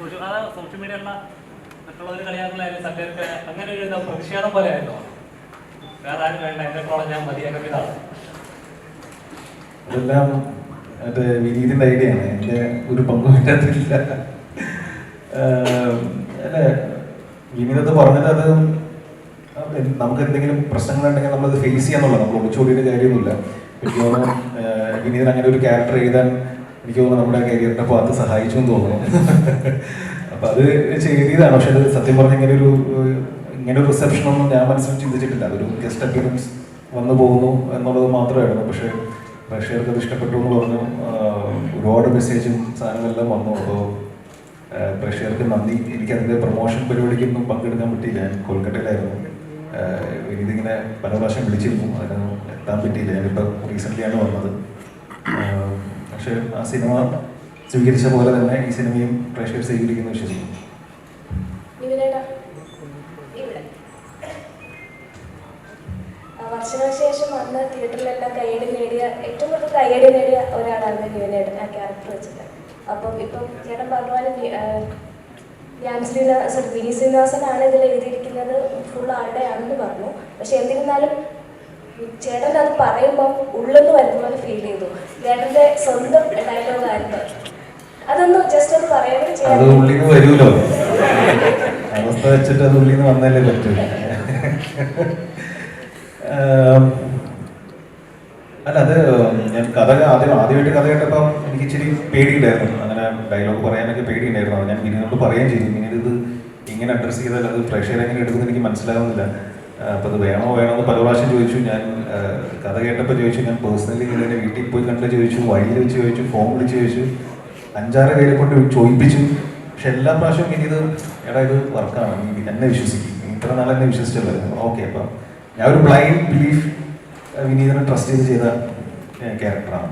Social മീഡിയയിലുള്ള മറ്റുള്ളവർ കളിയാക്കലായാലും സത്യർക്ക് അങ്ങനെ ഒരു പ്രതിഷേധം പോലെ ആയിരുന്നു. വേറെ ആരും വേണ്ട, എന്നെക്കോളം ഞാൻ മതിയാക്കുന്നതാണ്. അതെല്ലാം മറ്റേ വിനീതിൻ്റെ ഐഡിയ ആണ്, എൻ്റെ ഒരു പങ്കും പറ്റത്തില്ല. അല്ലേ, വിനീതത്ത് പറഞ്ഞത് അത് നമുക്ക് എന്തെങ്കിലും പ്രശ്നങ്ങളുണ്ടെങ്കിൽ നമ്മളത് ഫേസ് ചെയ്യാന്നുള്ളത്, നമ്മൾ ഒളിച്ചോടിയുടെ കാര്യമൊന്നുമില്ല. എനിക്ക് തോന്നുന്നു വിനീതൻ അങ്ങനെ ഒരു ക്യാരക്ടർ എഴുതാൻ എനിക്ക് തോന്നുന്നു നമ്മുടെ കരിയറിൻ്റെ ഭാഗത്ത് സഹായിച്ചു എന്ന് തോന്നുന്നു. അപ്പം അത് ചെയ്തതാണ്. പക്ഷെ അത് സത്യം പറഞ്ഞ ഇങ്ങനെ ഒരു റിസപ്ഷനൊന്നും ഞാൻ മനസ്സിൽ ചിന്തിച്ചിട്ടില്ല. അതൊരു ഗസ്റ്റ് അപ്പിയറൻസ് വന്നു പോകുന്നു എന്നുള്ളത് മാത്രമായിരുന്നു. പക്ഷേ പ്രേക്ഷകർക്ക് അത് ഇഷ്ടപ്പെട്ടു എന്ന് പറഞ്ഞു. ഒരുപാട് മെസ്സേജും സാധനങ്ങളെല്ലാം വന്നു. അപ്പോൾ പ്രേക്ഷകർക്ക് നന്ദി. എനിക്കതിൻ്റെ പ്രൊമോഷൻ പരിപാടിക്കൊന്നും പങ്കെടുക്കാൻ പറ്റിയില്ല. ഞാൻ കൊൽക്കട്ടയിലായിരുന്നു. ഇതിങ്ങനെ പല പ്രാവശ്യം വിളിച്ചിരുന്നു, അതിന് എത്താൻ പറ്റിയില്ല. ഞാനിപ്പോൾ റീസെൻ്റ്ലിയാണ് വന്നത്. പക്ഷേ ആ സിനിമ സ്വീകരിച്ച പോലെ തന്നെ ഈ സിനിമയും പ്രേക്ഷകർ സ്വീകരിക്കുന്നു വിശ്വസിക്കുന്നു. വർഷങ്ങൾക്ക് ശേഷം വന്ന് തിയേറ്ററിലെല്ലാം കയ്യടി നേടിയ, ഏറ്റവും കൂടുതൽ കയ്യടി നേടിയ ഒരാളാണ് നിവിനേട്ടൻ ആ ക്യാരക്ടർ വെച്ചിട്ട്. അപ്പം ഇപ്പം ചേട്ടൻ പറഞ്ഞ പോലെ വിനീത് ശ്രീനിവാസനാണ് ഇതിൽ എഴുതിയിരിക്കുന്നത്, ഫുൾ ആളുടെയാണെന്ന് പറഞ്ഞു. പക്ഷെ എന്നിരുന്നാലും ചേട്ടൻ അത് പറയുമ്പോൾ ഉള്ളെന്ന് വരുന്ന പോലെ ഫീൽ ചെയ്തു. ചേട്ടൻ്റെ സ്വന്തം ഡയലോഗായിരുന്നു. അതൊന്ന് ജസ്റ്റ് ഒന്ന് പറയുകയും ചെയ്യാം. അവസ്ഥ വെച്ചിട്ട് അത് ഉള്ളിൽ നിന്ന് വന്നാലേ പറ്റൂ. അല്ല, അത് ഞാൻ ആദ്യമായിട്ട് കഥ കേട്ടപ്പോൾ എനിക്ക് ഇച്ചിരി പേടിയുണ്ടായിരുന്നു. അങ്ങനെ ഡയലോഗ് പറയാനൊക്കെ പേടിയുണ്ടായിരുന്നു. അത് ഞാൻ വിനീതോട് പറയുകയും ചെയ്തു, ഇങ്ങനെ ഇത് ഇങ്ങനെ അഡ്രസ്സ് ചെയ്താൽ അത് പ്രേക്ഷകർ എങ്ങനെ എടുക്കുന്നത് എനിക്ക് മനസ്സിലാവുന്നില്ല. അപ്പോൾ അത് വേണോ എന്ന് പല പ്രാവശ്യം ചോദിച്ചു. ഞാൻ കഥ കേട്ടപ്പോൾ ചോദിച്ചു, ഞാൻ പേഴ്സണലി ഇതിൻ്റെ വീട്ടിൽ പോയി കണ്ട് ചോദിച്ചു, വഴിയിൽ വെച്ച് ചോദിച്ചു, ഫോൺ വിളിച്ച് ചോദിച്ചു, 5-6 പേരെ കൊണ്ട് ചോദിപ്പിച്ചു. പക്ഷെ എല്ലാ പ്രാവശ്യവും ഇനി ഇത് ഇത് വർക്കാണ്, നീ എന്നെ വിശ്വസിക്കും, ഇത്ര നാളെ എന്നെ വിശ്വസിച്ചല്ലോ. ഓക്കെ, അപ്പം ഞാൻ ഒരു ബ്ലൈൻഡ് ബിലീഫ് വിനീതനെ ട്രസ്റ്റ് ചെയ്ത് ചെയ്ത ക്യാരക്ടറാണ്.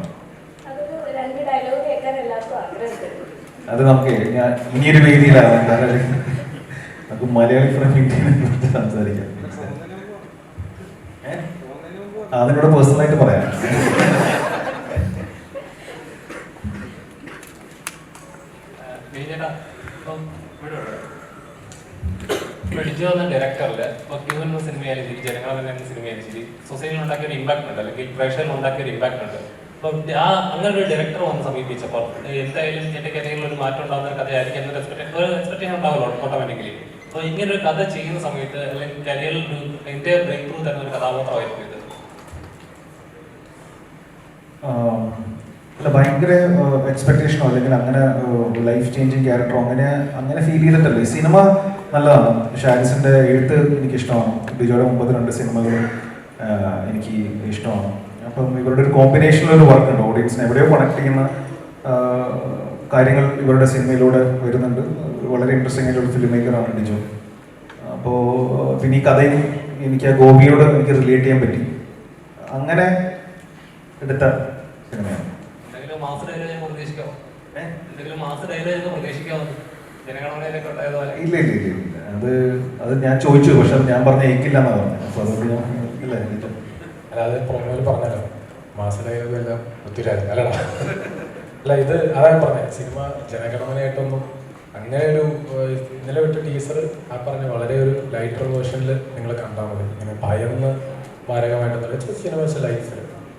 അത് നമുക്ക് ഞാൻ ഇനിയൊരു വേദിയിലാണ് നമുക്ക് മലയാളി ഫ്രം ഇന്ത്യനെ കുറിച്ച് സംസാരിക്കാം. അതിനോട് പേഴ്സണലായിട്ട് പറയാം. ഡിജോ എന്ന ഡയറക്ടറിൽ ക്യൂൻ എന്ന സിനിമയായാലും ശരി, ജനങ്ങൾ എന്ന സിനിമയായാലും ശരി, സൊസൈറ്റിയിൽ ഉണ്ടാക്കിയ ഒരു ഇമ്പാക്ട് ഉണ്ട്, അല്ലെങ്കിൽ പ്രേക്ഷകരിൽ ഉണ്ടാക്കിയ ഒരു ഇമ്പാക്ട് ഉണ്ട്. അപ്പം അങ്ങനെ ഒരു ഡയറക്ടർ വന്ന് സമീപിച്ചപ്പോൾ എന്തായാലും എൻ്റെ കരിയറിൽ ഒരു മാറ്റം ഉണ്ടാകുന്ന ഒരു കഥയായിരിക്കും എന്നൊരു എക്സ്പെക്ടേഷൻ ഉണ്ടാവുമല്ലോ ഓട്ടോമാറ്റിക്കലി. അപ്പോൾ ഇങ്ങനെ ഒരു കഥ ചെയ്യുന്ന സമയത്ത് അല്ലെങ്കിൽ കരിയറിൽ എൻ്റെ ബ്രേക്ക് ത്രൂ തരുന്ന ഒരു കഥാപാത്രമായിരിക്കും ഇത്. അല്ല, ഭയങ്കര എക്സ്പെക്ടേഷനോ അല്ലെങ്കിൽ അങ്ങനെ ലൈഫ് ചേഞ്ചിങ് ക്യാരക്ടറോ അങ്ങനെ ഫീൽ ചെയ്തിട്ടല്ലേ. സിനിമ നല്ലതാണ്. ഷാരിസിൻ്റെ എഴുത്ത് എനിക്കിഷ്ടമാണ്. ഡിജോയുടെ മുമ്പത്തെ 2 സിനിമകളും എനിക്ക് ഇഷ്ടമാണ്. അപ്പം ഇവരുടെ ഒരു കോമ്പിനേഷനിലൊരു വർക്കുണ്ട്. ഓഡിയൻസിനെ എവിടെയോ കണക്ട് ചെയ്യുന്ന കാര്യങ്ങൾ ഇവരുടെ സിനിമയിലൂടെ വരുന്നുണ്ട്. വളരെ ഇൻട്രസ്റ്റിംഗ് ആയിട്ടുള്ള ഫിലിം മേക്കറാണ് ഡിജോ. അപ്പോൾ പിന്നെ ഈ കഥയും എനിക്ക് ആ ഗോപിയോട് എനിക്ക് റിലേറ്റ് ചെയ്യാൻ പറ്റി. അങ്ങനെ എടുത്ത സിനിമയാണ്. ഇല്ല, അത് ഞാൻ ചോദിച്ചു, പക്ഷെ അത് ഞാൻ പറഞ്ഞ ഏക്കില്ല എന്നാ പറഞ്ഞത്. അപ്പൊ അതുകൊണ്ട് ഞാൻ ഇല്ല. അല്ലാതെ പ്രൊമോയിൽ പറഞ്ഞല്ലോ മാസഡയലോഗെല്ലാം ഒത്തിരിയായിരുന്നു അല്ലടാ. അല്ല, ഇത് അതാണ് പറഞ്ഞത്, സിനിമ ജനഗണമനയായിട്ടൊന്നും അങ്ങനെ ഒരു ഇന്നലെ വിട്ട ടീസർ ആ പറഞ്ഞ വളരെ ഒരു ലൈറ്റർ വേർഷനിൽ നിങ്ങൾ കണ്ടാൽ മതി. ഇങ്ങനെ ഭയന്ന് മാരകമായിട്ടൊന്നും സിനിമ ലൈഫ്